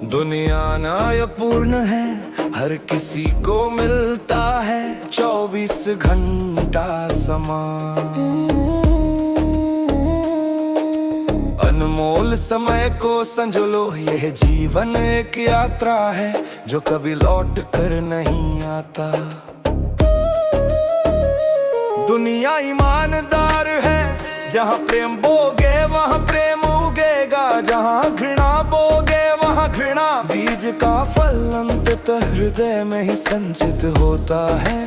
दुनिया न्यायपूर्ण है, हर किसी को मिलता है 24 घंटा समा। अनमोल समय को संजो, यह जीवन एक यात्रा है जो कभी लौट कर नहीं आता। दुनिया ईमानदार है, जहाँ प्रेम बोगे वहाँ प्रेम उगेगा, जहाँ घृणा बोगे वहाँ घृणा। बीज का फल अंततः हृदय में ही संचित होता है।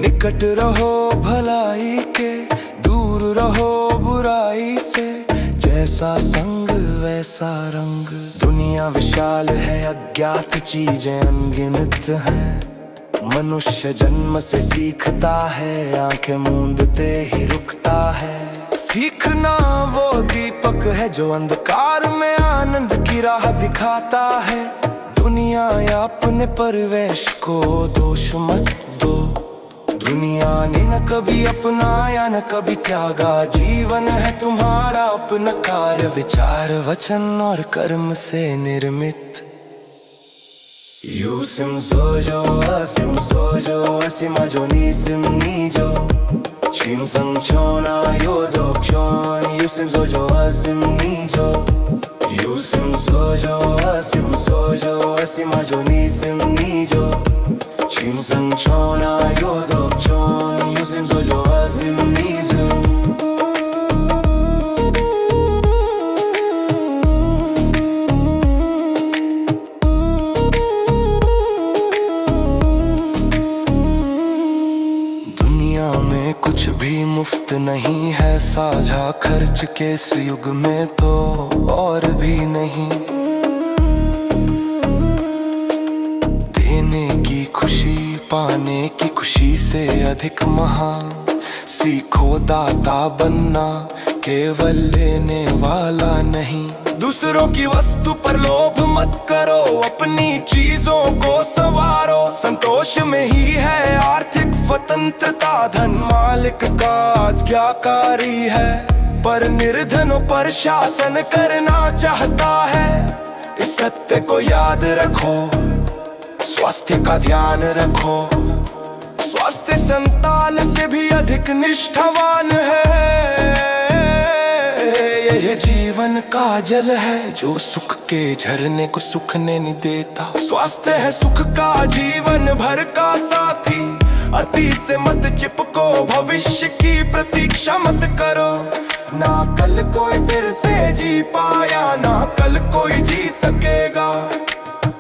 निकट रहो भलाई के, दूर रहो बुराई से, जैसा संग वैसा रंग। दुनिया विशाल है, अज्ञात चीजें अनगिनत हैं। मनुष्य जन्म से सीखता है, आंखें मूंदते ही रुकता है। सीखना वो दीपक है जो अंधकार में आनंद की राह दिखाता है। दुनिया या अपने परिवेश को दोष मत दो। दुनिया ने न कभी अपनाया न कभी त्यागा। जीवन है तुम्हारा अपना कार्य, विचार वचन और कर्म से निर्मित। Yusim sojo, asim sojo, asima jo nisim nijo. Chim sang chona yodok chon, yusim sojo, asim nijo. Yusim sojo, asim sojo, asima jo nisim nijo. Chim sang chona yodok chon, yusim sojo, asim nijo. कुछ भी मुफ्त नहीं है, साझा खर्च के इस युग में तो और भी नहीं। देने की खुशी पाने की खुशी से अधिक महान। सीखो दाता बनना, केवल लेने वाला नहीं। दूसरों की वस्तु पर लोभ मत करो, अपनी चीजों को संवारो। संतोष में ही है आर्थिक स्वतंत्रता, धन मालिक का आज्ञाकारी है। पर निर्धनों पर शासन करना चाहता है। इस सत्य को याद रखो, स्वास्थ्य का ध्यान रखो। स्वास्थ्य संतान से भी अधिक निष्ठावान है। यह जीवन का जल है जो सुख के झरने को सूखने नहीं देता। स्वास्थ्य है सुख का जीवन भर का साथी। अतीत से मत चिपको, भविष्य की प्रतीक्षा मत करो। ना कल कोई फिर से जी पाया, ना कल कोई जी सकेगा।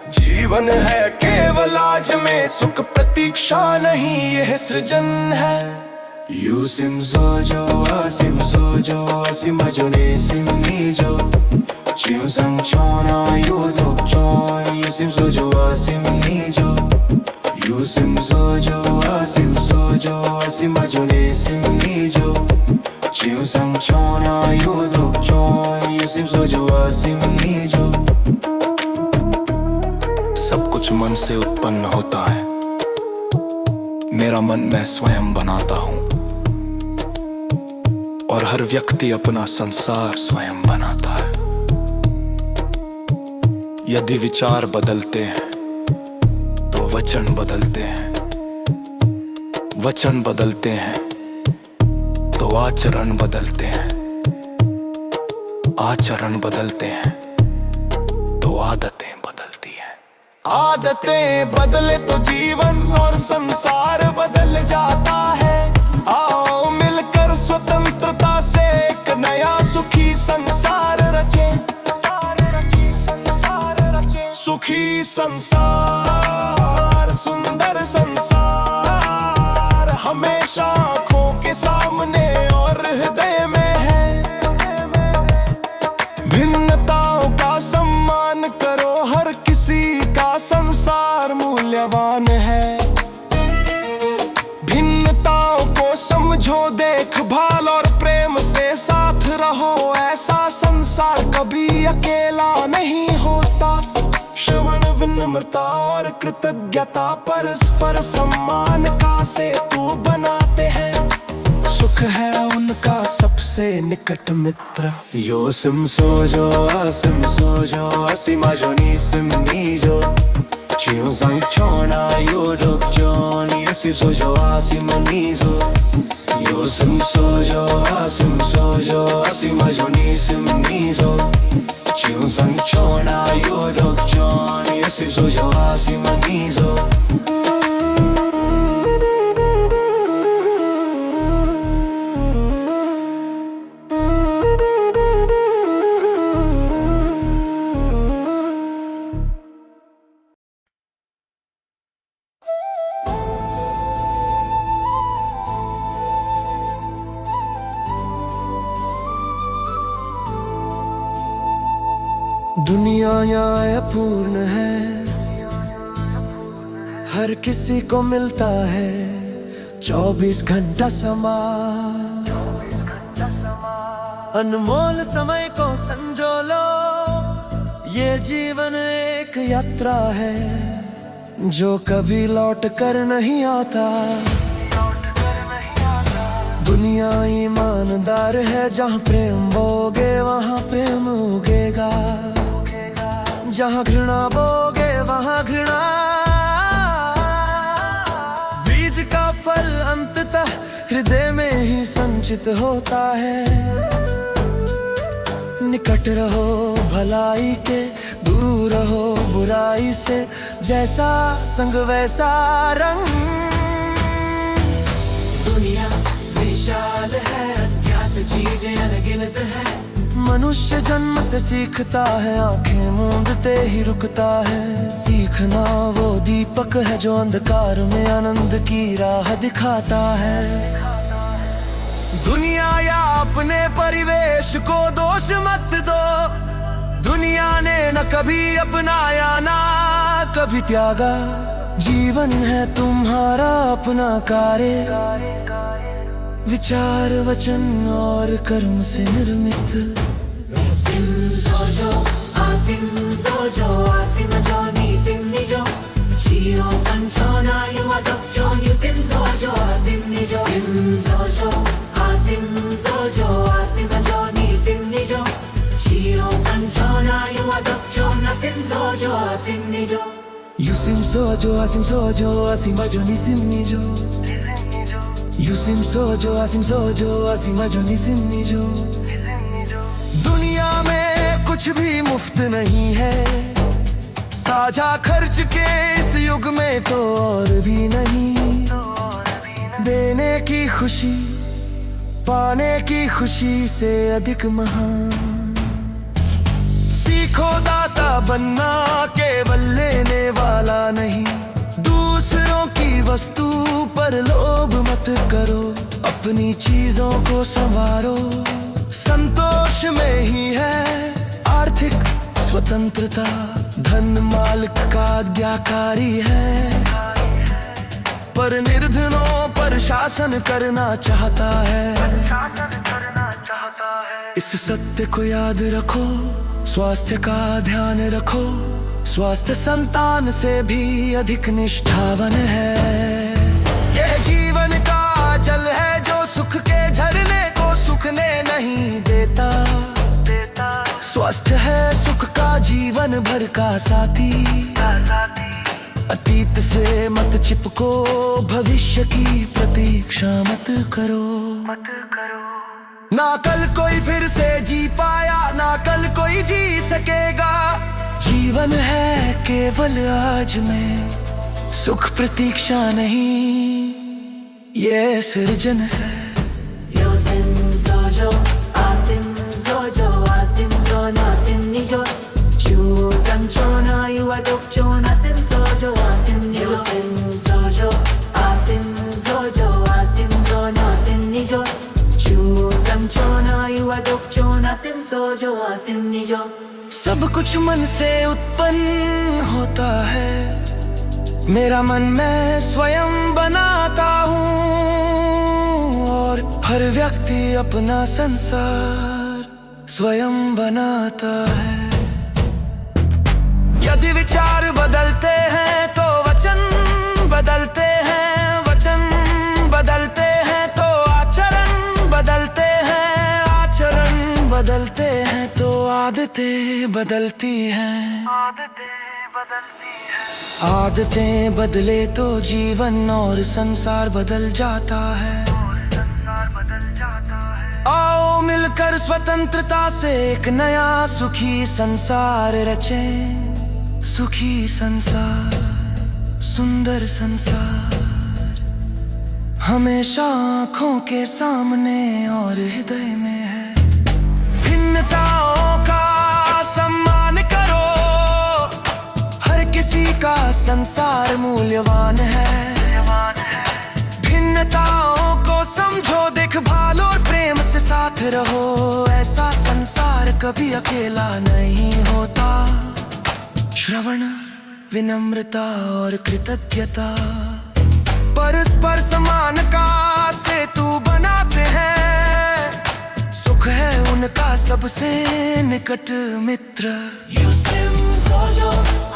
जीवन है केवल आज में, सुख प्रतीक्षा नहीं यह सृजन है। Yusim sojo, asim sojo, asima jo nisim nijo. Chim sang chona yodok chon, yusim sojo, asim nijo. Yusim sojo, asim sojo, asima jo nisim nijo. Chim sang chona yodok chon, yusim sojo, asim nijo. सब कुछ मन से उत्पन्न होता है। मेरा मन मैं स्वयं बनाता हूँ, और हर व्यक्ति अपना संसार स्वयं बनाता है। यदि विचार बदलते हैं तो वचन बदलते हैं, वचन बदलते हैं तो आचरण बदलते हैं, आचरण बदलते हैं तो आदतें बदलती हैं। आदतें बदले तो जीवन और संसार बदल जाता है। आओ मिलकर स्वतंत्रता से एक नया सुखी संसार रचे। सुखी संसार, सुंदर संसार, हमेशा आँखों के सामने और हृदय में है। भिन्नताओं का सम्मान करो, हर किसी का संसार मूल्यवान है। भिन्नताओं को समझो, समझो देखभाल और प्रेम से साथ रहो, ऐसा संसार कभी अकेला नहीं होता। श्रवण, विनम्रता और कृतज्ञता परस्पर सम्मान का सेतु बनाते हैं। सुख है उनका सबसे निकट मित्र। यो सिम सोजो आसिम सोजो आसिमाजो नीसिम नीजो चियो संचोना यो डोकजोन यसिम सोजो आसिम नीजो। यो सिम सोजो आसिम सोजो आसिमाजो नीसिम नीजो चियो संचोना यो डोकजोन यसिम सोजो आसिम नीजो। दुनिया यहाँ अपूर्ण है, हर किसी को मिलता है 24 घंटा समा। अनमोल समय को संजो लो, ये जीवन एक यात्रा है जो कभी लौट कर नहीं आता। दुनिया ईमानदार है, जहाँ प्रेम बोगे वहाँ प्रेम उगेगा, जहाँ घृणा बोगे वहाँ घृणा। बीज का फल अंततः हृदय में ही संचित होता है। निकट रहो भलाई के, दूर रहो बुराई से, जैसा संग वैसा रंग। दुनिया विशाल है, अज्ञात चीजें अनगिनत है। मनुष्य जन्म से सीखता है, आंखें मूंदते ही रुकता है। सीखना वो दीपक है जो अंधकार में आनंद की राह दिखाता है। दुनिया या अपने परिवेश को दोष मत दो, दुनिया ने न कभी अपनाया ना कभी त्यागा। जीवन है तुम्हारा अपना कार्य, विचार वचन और कर्म से निर्मित। Sim sojo, asim sojo, asim joni sim nijo. Chiro sanchona you adoption you sim sojo, asim nijo. Sim sojo, asim sojo, asim joni sim nijo. Chiro sanchona you adoption asim sojo, asim nijo. You sim sojo, asim sojo, asim joni sim nijo. You sim sojo, asim joni sim nijo. दुनिया में कुछ भी मुफ्त नहीं है, साझा खर्च के इस युग में तो और भी नहीं। देने की खुशी पाने की खुशी से अधिक महान। सीखो दाता बनना, केवल लेने वाला नहीं। दूसरों की वस्तु पर लोभ मत करो, अपनी चीजों को संवारो। संतोष में ही है आर्थिक स्वतंत्रता, धन मालिक का आज्ञाकारी है, पर निर्धनों पर शासन करना चाहता है। इस सत्य को याद रखो, स्वास्थ्य का ध्यान रखो। स्वास्थ्य संतान से भी अधिक निष्ठावन है। यह जीवन का जल है जो सुख के झरने को सूखने नहीं देता। स्वास्थ्य है सुख का जीवन भर का साथी। अतीत से मत चिपको, भविष्य की प्रतीक्षा मत करो। ना कल कोई फिर से जी पाया, ना कल कोई जी सकेगा। जीवन है केवल आज में, सुख प्रतीक्षा नहीं, ये सृजन है। Yosim sojo, asim sojo, asim zona sim nijo. Chu sanchona you adoption asim sojo, asim nijo. Yosim sojo, asim sojo, asim zona sim nijo. Chu sanchona you adoption asim sojo, asim nijo. सब कुछ मन से उत्पन्न होता है, मेरा मन मैं स्वयं बनाता हूँ। और व्यक्ति अपना संसार स्वयं बनाता है। यदि विचार बदलते हैं तो वचन बदलते हैं, वचन बदलते हैं तो आचरण बदलते हैं, आचरण बदलते हैं तो आदतें बदलती हैं, आदतें बदले तो जीवन और संसार बदल जाता है। आओ मिलकर स्वतंत्रता से एक नया सुखी संसार रचें, सुखी संसार, सुंदर संसार, हमेशा आँखों के सामने और हृदय में है। भिन्नताओं का सम्मान करो, हर किसी का संसार मूल्यवान है। भिन्नताओं को समझो, देखभालो और प्रेम से साथ रहो, ऐसा संसार कभी अकेला नहीं होता। श्रवण, विनम्रता और कृतज्ञता परस्पर समानता से तू बनाते हैं, सुख है उनका सबसे निकट मित्र। 유심 소조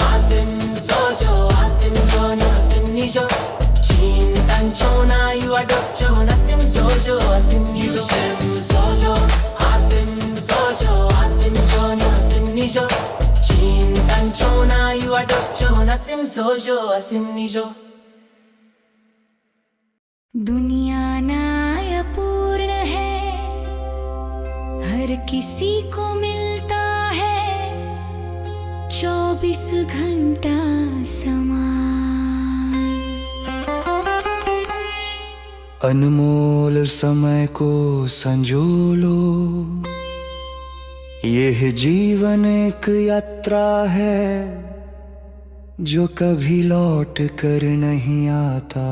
아심 소조 아심 전혀 아심 니조 진상초나 유아독조 아심 소조 아심 니조 유심 소조 아심 소조 아심 전혀 아심 니조 진상초나 유아독조 아심 소조 아심 니조 दुनिया न्यायपूर्ण है, हर किसी को मिलता है 24 घंटा समान। अनमोल समय को संजो लो, यह जीवन एक यात्रा है जो कभी लौट कर नहीं आता।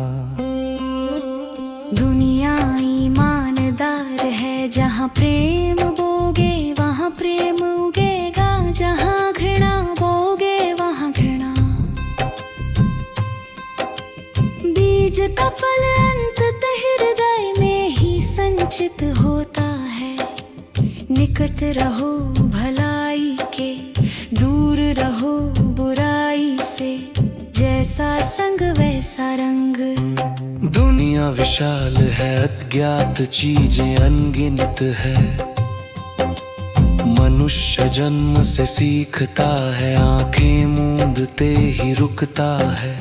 दुनिया ईमानदार है, जहाँ प्रेम बोगे वहाँ प्रेम उगेगा, जहाँ घृणा बोगे वहाँ घृणा। बीज का फल अंततः हृदय में ही संचित होता है। निकट रहो भलाई के, दूर रहो बुराई से, जैसा संग वैसा रंग। दुनिया विशाल है, अज्ञात चीजें अनगिनत है, मनुष्य जन्म से सीखता है, आंखें मूंदते ही रुकता है।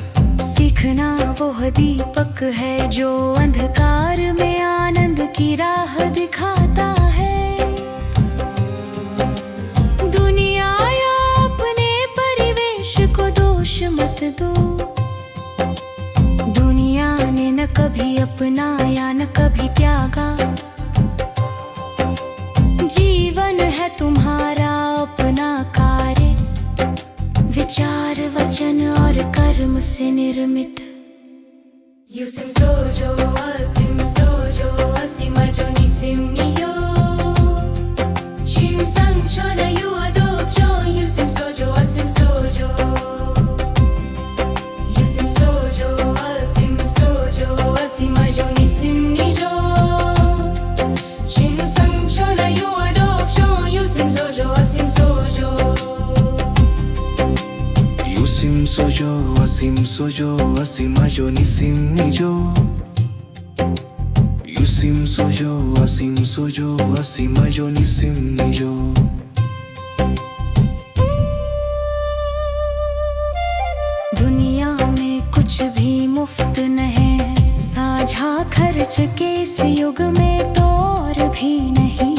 सीखना वो दीपक है जो अंधकार में आनंद की राह दिखाता है। दुनिया या अपने परिवेश को दोष मत दो, दुनिया ने न कभी अपनाया न कभी त्यागा। जीवन है तुम्हारा अपना कार्य, विचार वचन और कर्म से निर्मित। 유심 소조 아심 소조 아심아조 니심 니요 침상초나 유아독조 유심 소조 아심 소조 유심 소조 아심 소조 아심아조 니심 니죠 침상초나 유아독조 유심 소조 아심 소조 유심 소조 아심 소조 아심아조 니심 니죠 유심 소조 아심 소조 아심아조 니심 니죠। दुनिया में कुछ भी मुफ्त नहीं, साझा खर्च के इस युग में तो और भी नहीं।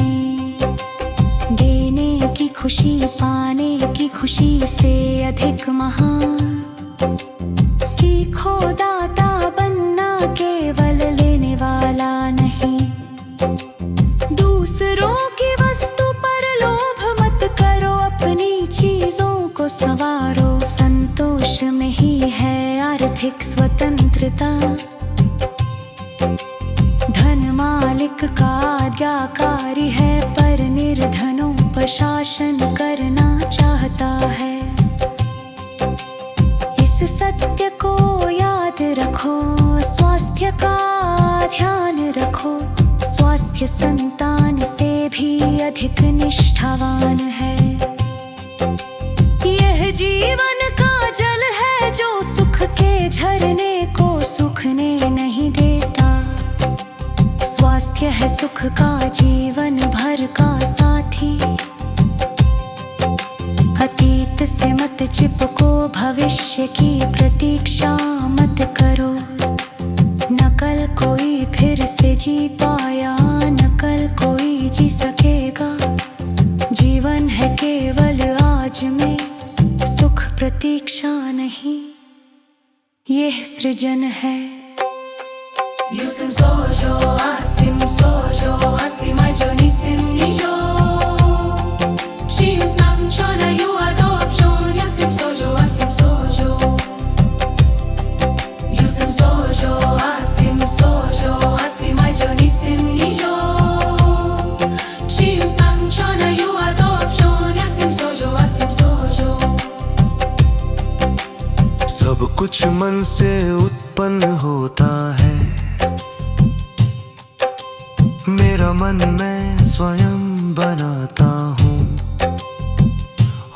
देने की खुशी पाने की खुशी से अधिक महान। सीखो दाता बनना, केवल लेने वाला नहीं। दूसरों की वस्तु पर लोभ मत करो, अपनी चीजों को संवारो। संतोष में ही है आर्थिक स्वतंत्रता। धन मालिक का आज्ञाकारी है, पर निर्धनों पर शासन करना चाहता है। इस सत्य को याद रखो, स्वास्थ्य का ध्यान रखो। स्वास्थ्य स्वास्थ्य संतान से भी अधिक निष्ठावान है। यह जीवन का जल है जो सुख के झरने को सूखने नहीं देता। स्वास्थ्य है सुख का जीवन भर का साथी। अतीत से मत चिपको, भविष्य की प्रतीक्षा मत करो। नकल कोई फिर से जी पाया, नकल कोई जी सकेगा। जीवन है केवल आज में, सुख प्रतीक्षा नहीं, यह सृजन है। Yusim sojo, asim sojo, asim ajonisim nijo. Chiu sanchona yu adoption, yusim sojo, asim sojo. Yusim sojo, asim ajonisim nijo. Chiu sanchona yu adoption, yusim sojo, asim sojo. सब कुछ मन से उत्पन्न होता है। मेरा मन मैं स्वयं बनाता हूँ,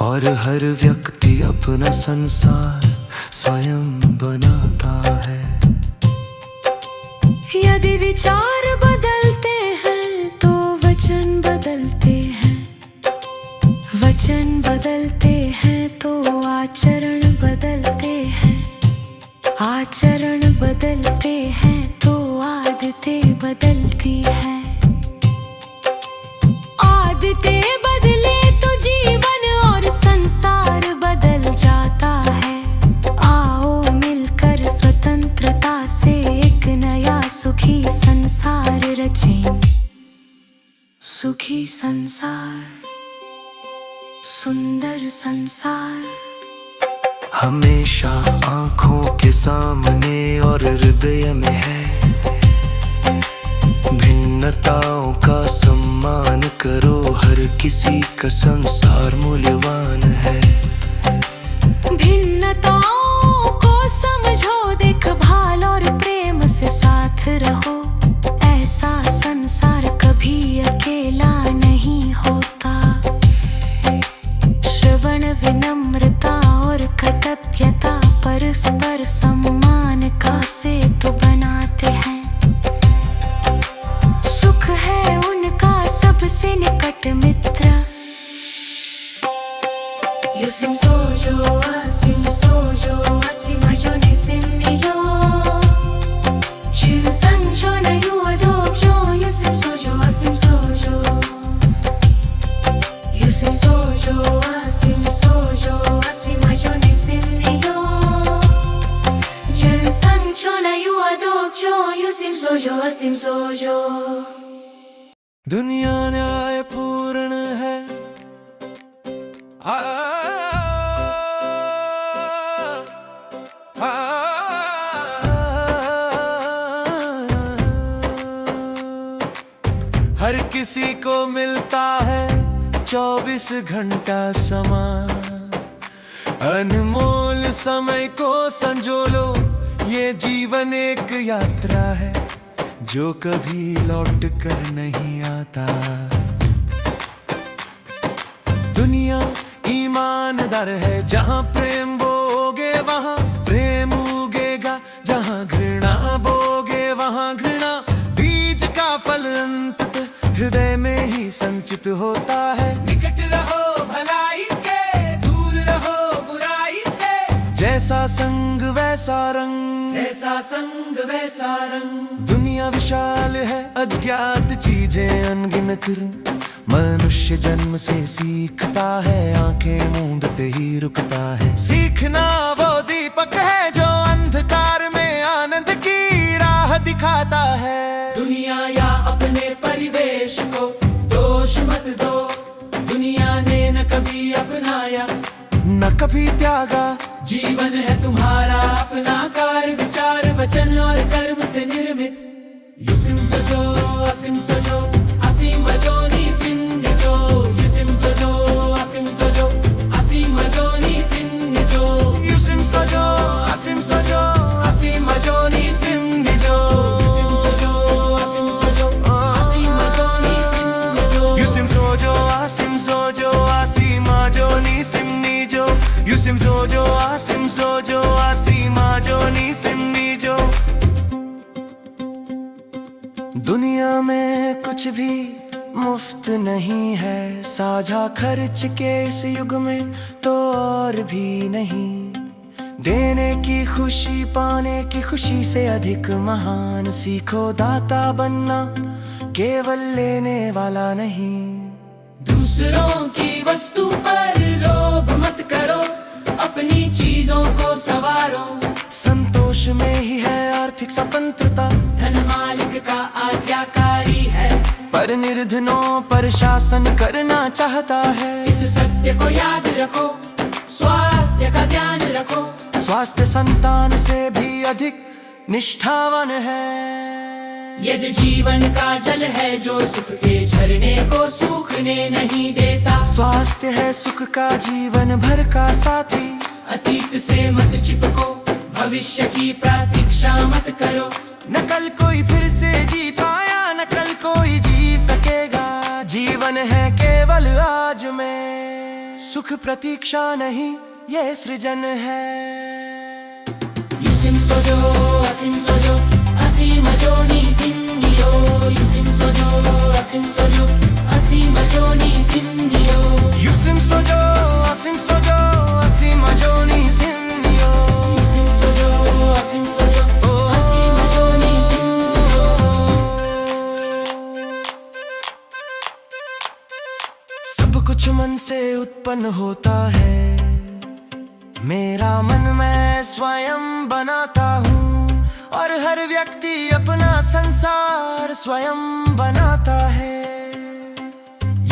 और हर व्यक्ति अपना संसार स्वयं बनाता है। यदि विचार बदलते हैं तो वचन बदलते हैं, वचन बदलते हैं तो आचरण बदलते हैं, आचरण बदलते हैं तो आदतें बदलती हैं। आदतें बदले तो जीवन और संसार बदल जाता है। आओ मिलकर स्वतंत्रता से एक नया सुखी संसार रचें। सुखी संसार, सुंदर संसार, हमेशा आँखों के सामने और हृदय में है। भिन्नताओं का सम्मान करो, हर किसी का संसार मूल्यवान है। भिन्नताओं को समझो, देखभाल और प्रेम से साथ रहो। ऐसा संसार कभी अकेला नहीं होता। श्रवण, विनम्रता और कर्तव्यता परस्पर सम्मान का सेतु बनाते हैं। सुख है उनका सबसे निकट मित्र। Yusim sojo, asim sojo, asim ajonisim nijo. Chiu sanchona yu adoption, yusim sojo, asim sojo. Yusim sojo, asim ajonisim nijo. Chiu sanchona yu adoption, yusim sojo, asim sojo. दुनिया न्यायपूर्ण है। हर किसी को मिलता है 24 घंटा समा। अनमोल समय को संजो लो, ये जीवन एक यात्रा है जो कभी लौट कर नहीं आता। दुनिया ईमानदार है, जहाँ प्रेम बोगे वहाँ प्रेम उगेगा, जहाँ घृणा बोगे वहाँ घृणा। बीज का फल अंततः हृदय में ही संचित होता है। निकट रहो भलाई के, दूर रहो बुराई से। जैसा संग वैसा रंग, जैसा संग वैसा रंग। दुनिया विशाल है, अज्ञात चीजें अनगिनत। मनुष्य जन्म से सीखता है, आंखें मूंदते ही रुकता है। सीखना वो दीपक है जो अंधकार में आनंद की राह दिखाता है। दुनिया या अपने परिवेश को दोष मत दो, दुनिया ने न कभी अपनाया न कभी त्यागा। जीवन है तुम्हारा अपना कार्य, विचार वचन और कर्म से निर्मित। युसिम सजो, असिम सजो, असीम जोनी सिंधजो। युसिम सजो, असिम सजो, असीम जोनी सिंधजो। युसिम सजो, असिम सजो, असीम जोनी सिंधजो। युसिम सजो, असिम सजो, असीम दुनिया में कुछ भी मुफ्त नहीं है, साझा खर्च के इस युग में तो और भी नहीं। देने की खुशी पाने की खुशी से अधिक महान, सीखो दाता बनना केवल लेने वाला नहीं। दूसरों की वस्तु पर लोभ मत करो, अपनी चीजों को संवारो। संतोष में ही है आर्थिक स्वतंत्रता, धन मालिक का आज्ञाकारी है, पर निर्धनों पर शासन करना चाहता है। इस सत्य को याद रखो, स्वास्थ्य का ध्यान रखो। स्वास्थ्य संतान से भी अधिक निष्ठावान है। यदि जीवन का जल है जो सुख के झरने को सूखने नहीं देता। स्वास्थ्य है सुख का जीवन भर का साथी, अतीत से मत चिपको, भविष्य की प्रतीक्षा मत करो। न कल कोई फिर से जी पाया, न कल कोई जी सकेगा। जीवन है केवल आज में, सुख प्रतीक्षा नहीं ये सृजन है। 유심 sojo, asim sojo, asim joni sindio. 유심 sojo, asim sojo, asim joni sindio. 유심 sojo, asim sojo, asim joni sindio. 유심 sojo, asim sojo, asim joni sindio. सब कुछ मन से उत्पन्न होता है, मेरा मन मैं स्वयं बनाता हूँ। और हर व्यक्ति अपना संसार स्वयं बनाता है।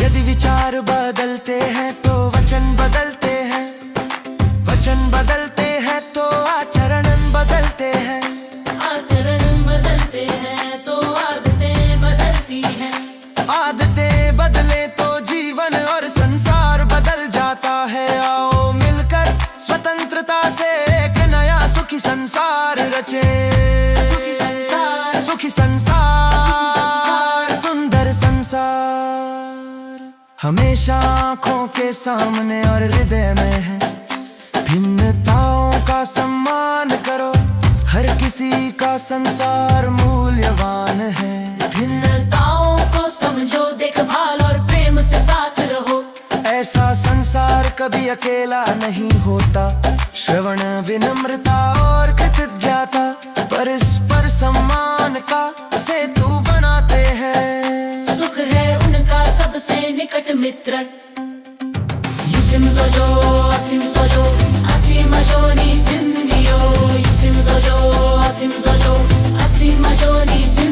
यदि विचार बदलते हैं तो वचन बदलते हैं, वचन बदलते हैं तो आचरण बदलते हैं, आचरण बदलते हैं तो आदतें बदलती हैं। आदतें बदले तो जीवन और संसार बदल जाता है। आओ मिलकर स्वतंत्रता से एक नया सुखी संसार रचे। सुखी संसार, सुखी संसार, सुंदर संसार हमेशा आँखों के सामने और हृदय में है। भिन्नताओं का सम्मान करो, हर किसी का संसार मूल्यवान है। भिन्नताओं को समझो, देखभाल और प्रेम से साथ रहो। ऐसा संसार कभी अकेला नहीं होता। श्रवण विनम्रता और कृतज्ञता परस्पर सम्मान का सेतु बनाते हैं। सुख है उनका सबसे निकट मित्र। 유심 sojo, asim sojo, asim joni sindio. 유심 sojo, asim sojo, asim joni sindio.